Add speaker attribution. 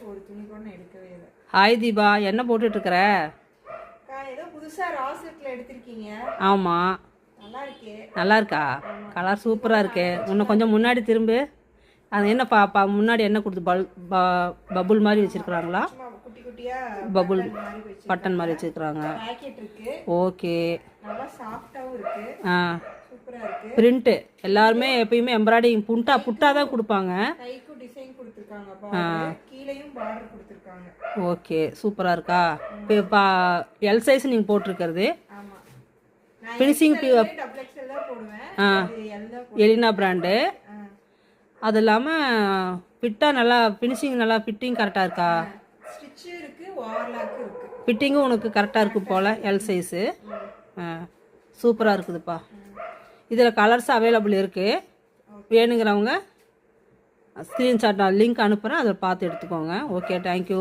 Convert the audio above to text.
Speaker 1: ஒரு துணி கூட நான் எடுக்கவே இல்லை.
Speaker 2: ஹாய் தீபா, என்ன போட்டுட்ருக்குற?
Speaker 1: ஏதோ புதுசாக ராசெட்டில் எடுத்திருக்கீங்க.
Speaker 2: ஆமாம்,
Speaker 1: நல்லா இருக்கே.
Speaker 2: நல்லா இருக்கா? கலர் சூப்பராக இருக்கு. இன்னும் கொஞ்சம் முன்னாடி திரும்பு. அது என்ன பாப்பா முன்னாடி என்ன கொடுத்து பபுள் மாதிரி வச்சுருக்குறாங்களா?
Speaker 1: குட்டி குட்டியாக
Speaker 2: பபுள் பட்டன் மாதிரி வச்சுருக்குறாங்க.
Speaker 1: பேக்கெட் இருக்கு.
Speaker 2: ஓகே,
Speaker 1: நல்லா சாஃப்டாகவும் இருக்கு.
Speaker 2: ஆ,
Speaker 1: சூப்பராக இருக்கு.
Speaker 2: பிரிண்ட்டு எல்லாருமே எப்பயுமே எம்ப்ராய்டிங் புட்டா தான் கொடுப்பாங்க.
Speaker 1: கைக்கும் டிசைன் கொடுத்துருக்காங்க. பார்டர் கீழேயும் பார்டர் கொடுத்துருக்காங்க.
Speaker 2: ஓகே, சூப்பராக இருக்கா? இப்போ எல் சைஸ் நீங்கள் போட்டிருக்கிறது.
Speaker 1: ஆமாம்,
Speaker 2: ஃபினிஷிங்
Speaker 1: டபுள் எக்ஸ்எல் தான் போடுவேன்.
Speaker 2: எலினா பிராண்டு. அது இல்லாமல் ஃபிட்டாக நல்லா ஃபினிஷிங் நல்லா ஃபிட்டிங் கரெக்டாக இருக்கா?
Speaker 1: ஸ்டிச்சு இருக்கு, ஓவர்லாக் இருக்கு.
Speaker 2: ஃபிட்டிங்கும் உனக்கு கரெக்டாக இருக்குது போல். எல் சைஸு சூப்பராக இருக்குதுப்பா. இதில் கலர்ஸ் அவைலபிள் இருக்குது. வேணுங்கிறவங்க ஸ்க்ரீன்ஷாட் நான் லிங்க் அனுப்புகிறேன், அதை பார்த்து எடுத்துக்கோங்க. Okay, thank you.